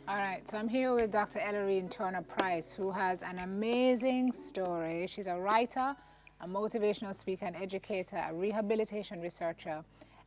All right, so I'm here with Dr. Ellerine Turner-Price, who has an amazing story. She's a writer, a motivational speaker and educator, a rehabilitation researcher,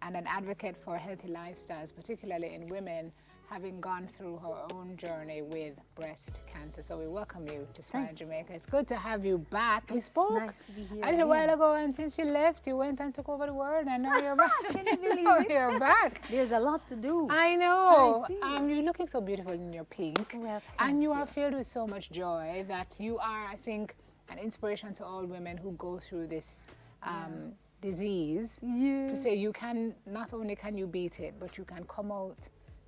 and an advocate for healthy lifestyles, particularly in women, having gone through her own journey with breast cancer. So we welcome you to Smile Jamaica. It's good to have you back. We spoke nice to be here a little while ago, and since you left, you went and took over the world, and now you're back. Can you believe it? You're back. There's a lot to do. I know. I see. You're looking so beautiful in your pink. Well, and you thank are filled with so much joy that you are, I think, an inspiration to all women who go through this disease. To say you can, not only can you beat it, but you can come out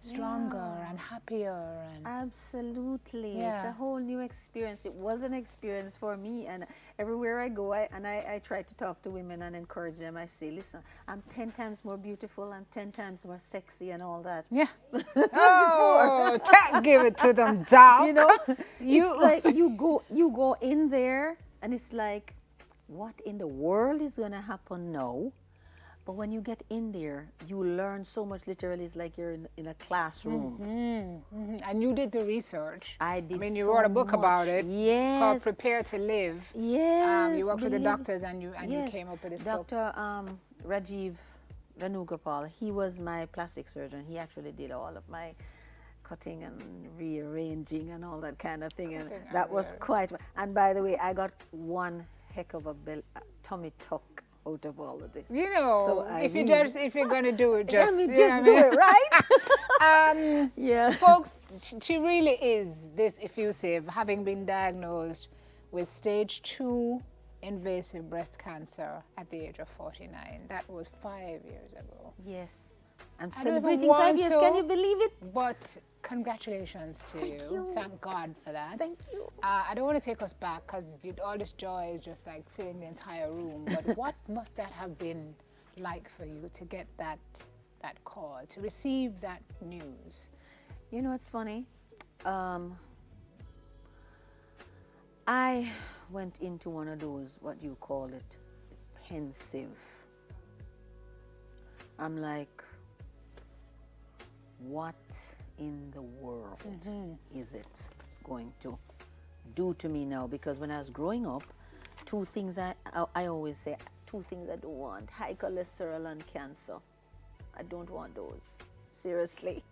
stronger and happier. And Absolutely. It's a whole new experience. It was an experience for me, and everywhere I go, I try to talk to women and encourage them. I say, listen, I'm 10 times more beautiful, I'm 10 times more sexy and all that. Yeah. Oh, can't give it to them, dog. You know, it's like you go in there and it's like, what in the world is going to happen now? But when you get in there, you learn so much. Literally, it's like you're in a classroom. And you did the research. I did. I mean, you so wrote a book much. about it. Yes. It's called Prepare to Live. Yes. You worked with the believe- doctors and you came up with this book. Dr. Rajiv Venugopal, he was my plastic surgeon. He actually did all of my cutting and rearranging and all that kind of thing. And that was quite. And by the way, I got one heck of a tummy tuck out of all of this. You know, So, if you're gonna do it, just just do it, right? Yeah. Folks, she really is this effusive, having been diagnosed with stage 2 invasive breast cancer at the age of 49. That was 5 years ago. Yes. I'm I don't even celebrating 5 want years. to, Can you believe it? But congratulations to you. Thank God for that. Thank you. I don't want to take us back because all this joy is just like filling the entire room. But what must that have been like for you to get that call, to receive that news? You know, it's funny. I went into one of those, what you call it, pensive. I'm like, what in the world is it going to do to me now? Because when I was growing up, two things I always say, two things I don't want: high cholesterol and cancer. I don't want those, seriously.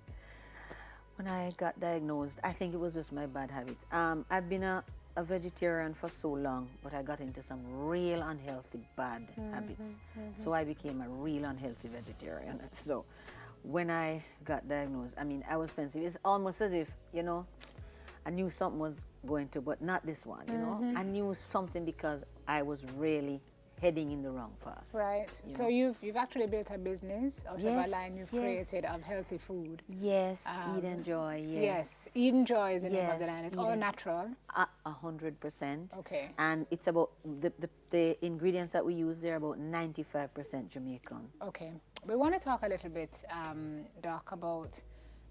When I got diagnosed, I think it was just my bad habits. I've been a vegetarian for so long, but I got into some real unhealthy bad habits. So I became a real unhealthy vegetarian. So when I got diagnosed, I mean, I was pensive. It's almost as if, you know, I knew something was going to, but not this one, you know. I knew something because I was really heading in the wrong path. Right. So you've actually built a business out of a line you've created of healthy food. Yes, Eat and Joy, yes. Yes, Eat and Joy is the name of the line. It's all natural. 100%. Okay. And it's about, the ingredients that we use, they're about 95% Jamaican. Okay. We want to talk a little bit, Doc, about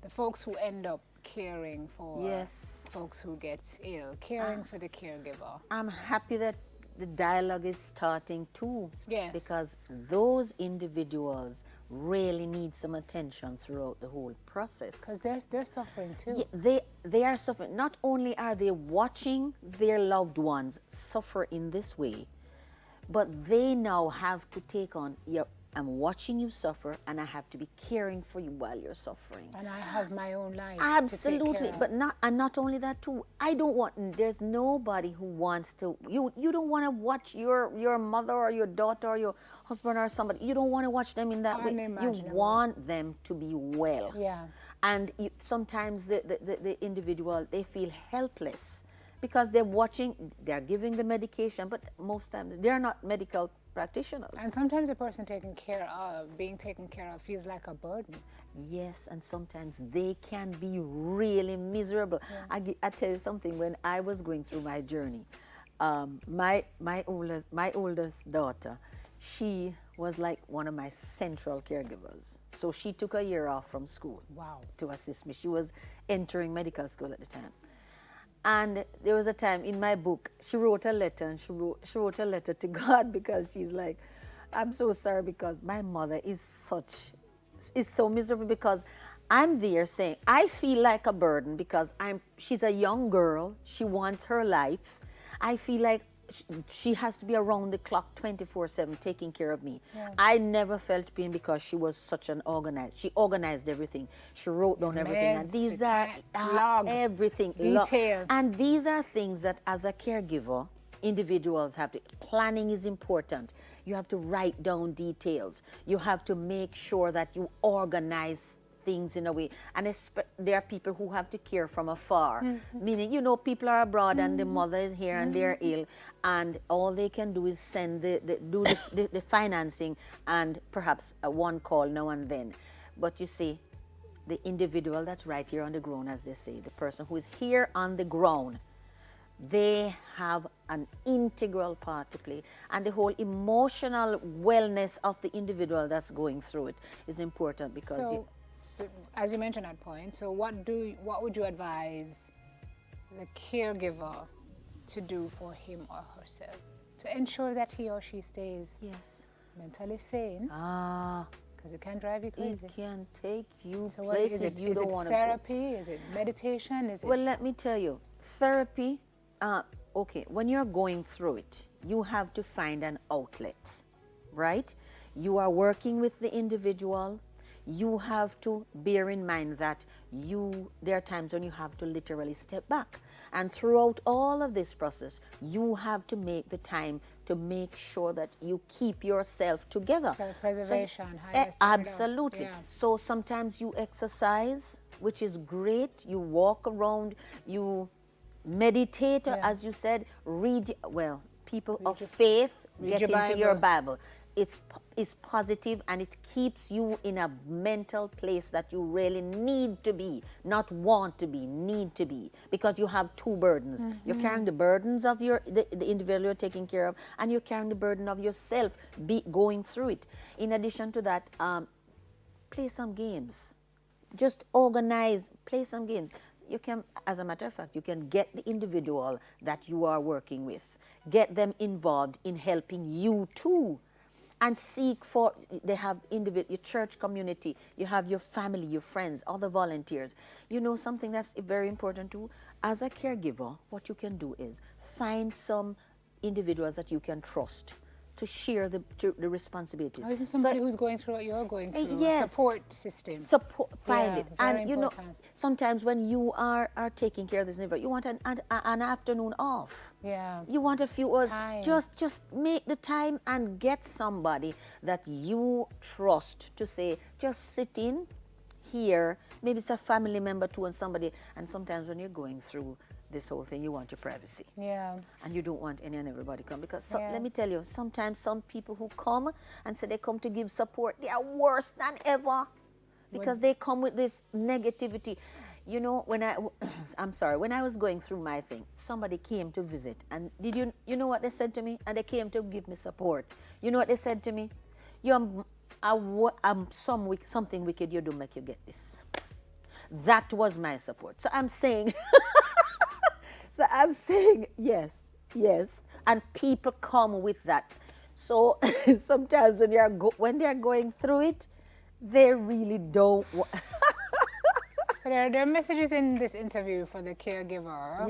the folks who end up caring for folks who get ill, caring for the caregiver. I'm happy that the dialogue is starting too. Yes. Because those individuals really need some attention throughout the whole process. Because they're suffering too. Yeah, they are suffering. Not only are they watching their loved ones suffer in this way, but they now have to take on, I'm watching you suffer, and I have to be caring for you while you're suffering. And I have my own life. Absolutely, to take care but not only that too. I don't want. There's nobody who wants to. You don't want to watch your mother or your daughter or your husband or somebody. You don't want to watch them in that way. You want them to be well. Yeah. And sometimes the individual, they feel helpless because they're watching. They're giving the medication, but most times they're not medical practitioners. And sometimes the person being taken care of feels like a burden. Yes, and sometimes they can be really miserable. Yeah. I tell you something, when I was going through my journey, my oldest daughter, she was like one of my central caregivers. So she took a year off from school. Wow. To assist me. She was entering medical school at the time. And there was a time in my book, she wrote a letter, and she wrote a letter to God because she's like, I'm so sorry because my mother is so miserable because I'm there saying, I feel like a burden because she's a young girl. She wants her life. I feel like she has to be around the clock 24/7 taking care of me. Yeah. I never felt pain because she was such an organized. She organized everything. She wrote down everything. And these are everything. Detail. And these are things that as a caregiver, individuals have to. Planning is important. You have to write down details. You have to make sure that you organize things in a way. And there are people who have to care from afar. Meaning, people are abroad and the mother is here and they're ill, and all they can do is send the financing and perhaps one call now and then. But you see, the individual that's right here on the ground, as they say, the person who is here on the ground, they have an integral part to play, and the whole emotional wellness of the individual that's going through it is important because so, as you mentioned that point, so what would you advise the caregiver to do for him or herself to ensure that he or she stays mentally sane? Because it can drive you crazy. It can take you so places you don't want to go. Is it therapy? Is it meditation? Well, let me tell you, therapy, okay, when you're going through it, you have to find an outlet, right? You are working with the individual. You have to bear in mind that there are times when you have to literally step back. And throughout all of this process, you have to make the time to make sure that you keep yourself together. Self-preservation. Absolutely. Yeah. So sometimes you exercise, which is great. You walk around, you meditate, as you said, people of faith get into your Bible. It's positive and it keeps you in a mental place that you really need to be, not want to be, need to be, because you have two burdens. You're carrying the burdens of the individual you're taking care of, and you're carrying the burden of yourself going through it. In addition to that, play some games. Just organize, play some games. You can, as a matter of fact, you can get the individual that you are working with, get them involved in helping you too. And seek for, they have your church community, you have your family, your friends, other volunteers. Something that's very important too, as a caregiver, what you can do is find some individuals that you can trust to share the responsibilities. Or even somebody who's going through what you're going through, yes. A support system. Find it. And sometimes when you are taking care of this individual, you want an afternoon off. Yeah. You want a few hours. Time. Just make the time and get somebody that you trust to say, just sit in here. Maybe it's a family member too, and somebody. And sometimes when you're going through this whole thing, you want your privacy. Yeah. And you don't want any and everybody come, because let me tell you, sometimes some people who come and say they come to give support, they are worse than ever, because they come with this negativity. When I was going through my thing, somebody came to visit, and you know what they said to me? And they came to give me support. You know what they said to me? Something wicked you do make you get this. That was my support. So I'm saying yes, and people come with that. So sometimes when they're going through it, they really don't. There are messages in this interview for the caregiver,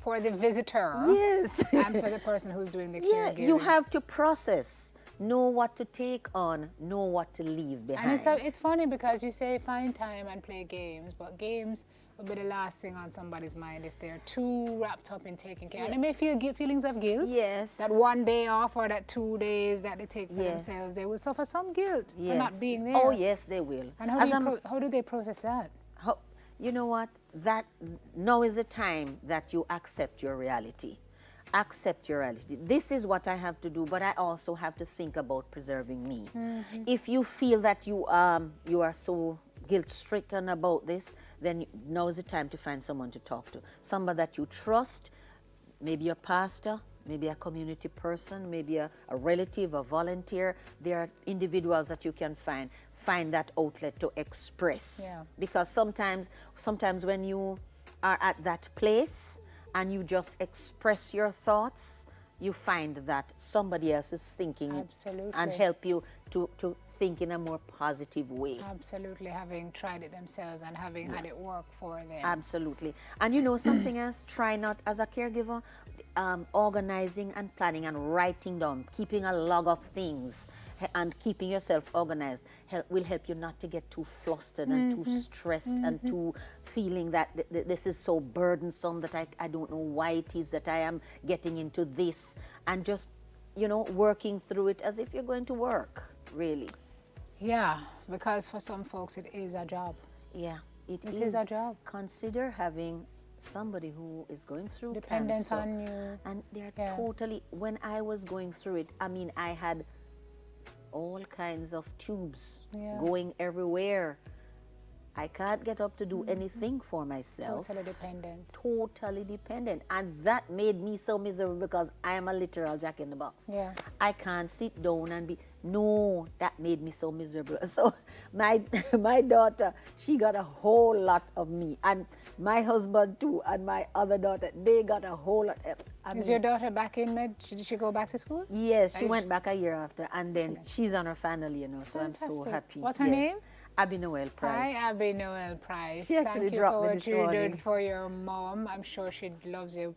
for the visitor, and for the person who's doing the caregiving. You have to process. Know what to take on, know what to leave behind. And it's funny because you say find time and play games, but games will be the last thing on somebody's mind if they're too wrapped up in taking care. And they may feel feelings of guilt. Yes. That one day off or that 2 days that they take for themselves, they will suffer some guilt for not being there. Oh, yes, they will. And how do they process that? You know what? That now is the time that you accept your reality. Accept your reality. This is what I have to do, but I also have to think about preserving me. If you feel that you are so guilt-stricken about this, then now is the time to find someone to talk to. Somebody that you trust, maybe a pastor, maybe a community person, maybe a relative, a volunteer. There are individuals that you can find that outlet to express. Yeah. Because sometimes when you are at that place, and you just express your thoughts, you find that somebody else is thinking and help you to think in a more positive way. Absolutely, having tried it themselves and having had it work for them. Absolutely. And you know something else, try not, as a caregiver, organizing and planning and writing down, keeping a log of things and keeping yourself organized will help you not to get too flustered and too stressed and too feeling that this is so burdensome, that I don't know why it is that I am getting into this, and just, you know, working through it as if you're going to work, really. Yeah, because for some folks it is a job. Yeah, it is a job. Consider having somebody who is going through Dependent cancer. on you. And they're totally, when I was going through it, I mean, I had all kinds of tubes going everywhere. I can't get up to do anything for myself. Totally dependent. Totally dependent. And that made me so miserable because I am a literal jack in the box. Yeah. I can't sit down and be, no, that made me so miserable. So my daughter, she got a whole lot of me. And my husband too, and my other daughter, they got a whole lot. Is your daughter back in med? Did she go back to school? Yes, she went back a year after, and then she's on her final, you know, so Fantastic. I'm so happy. What's her name? Abby Noel Price. Hi, Abby Noel Price. She actually Thank you dropped for me what this you morning. did for your mom. I'm sure she loves you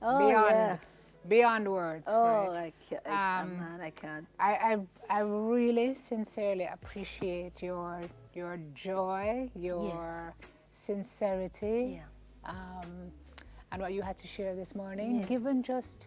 Oh, beyond words. Oh, for it. I can't. I really sincerely appreciate your joy, your sincerity, and what you had to share this morning, given just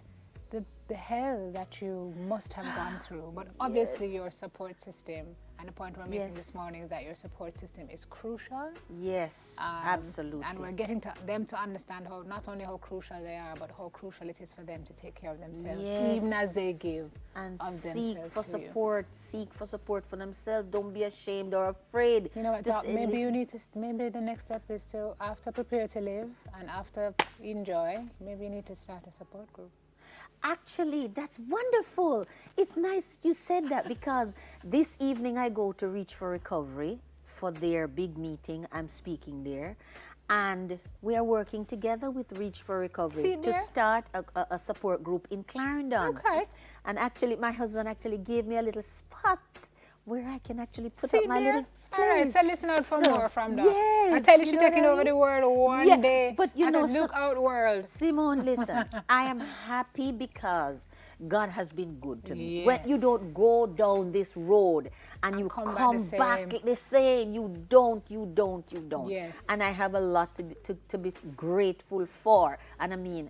the hell that you must have gone through. But obviously your support system, and the point we're making this morning is that your support system is crucial. Yes, absolutely. And we're getting them to understand how, not only how crucial they are, but how crucial it is for them to take care of themselves, even as they give and of seek themselves for to support. Seek for support for themselves. Don't be ashamed or afraid. You know what? Maybe you need to. Maybe the next step is to, after prepare to live and after enjoy, maybe you need to start a support group. Actually, that's wonderful. It's nice that you said that, because this evening I go to Reach for Recovery for their big meeting. I'm speaking there. And we are working together with Reach for Recovery to start a support group in Clarendon. Okay. And actually, my husband actually gave me a little spot where I can actually put up my little place. All right, so listen out for more from that. Yes, I tell you, she's taking over the world one day. But you know, look out world. Simone, listen, I am happy because God has been good to me. Yes. When you don't go down this road and you come back the same, you don't. Yes. And I have a lot to be grateful for. And I mean,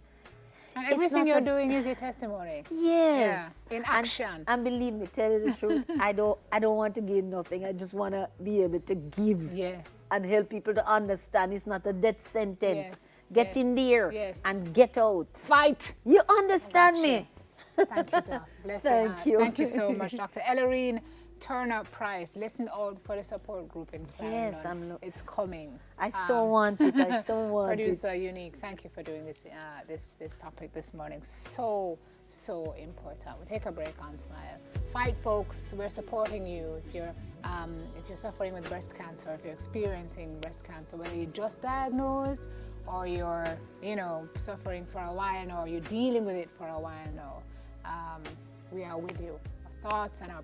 and everything you're doing is your testimony. Yes. Yeah, in action. And believe me, tell you the truth, I don't want to give nothing. I just want to be able to give. Yes. And help people to understand it's not a death sentence. Yes. Get in there and get out. Fight. You understand me? Thank you, Doc. Bless Thank you. Thank you so much, Dr. Ellerine Turner Price. Listen out for the support group in Clarendon. Yes, it's coming. I so want it. I so want it. Producer Unique, thank you for doing this this topic this morning. So important. We'll take a break on Smile. Fight, folks. We're supporting you. If you're suffering with breast cancer, if you're experiencing breast cancer, whether you're just diagnosed or you're suffering for a while now, or you're dealing with it for a while now, we are with you. Our thoughts and our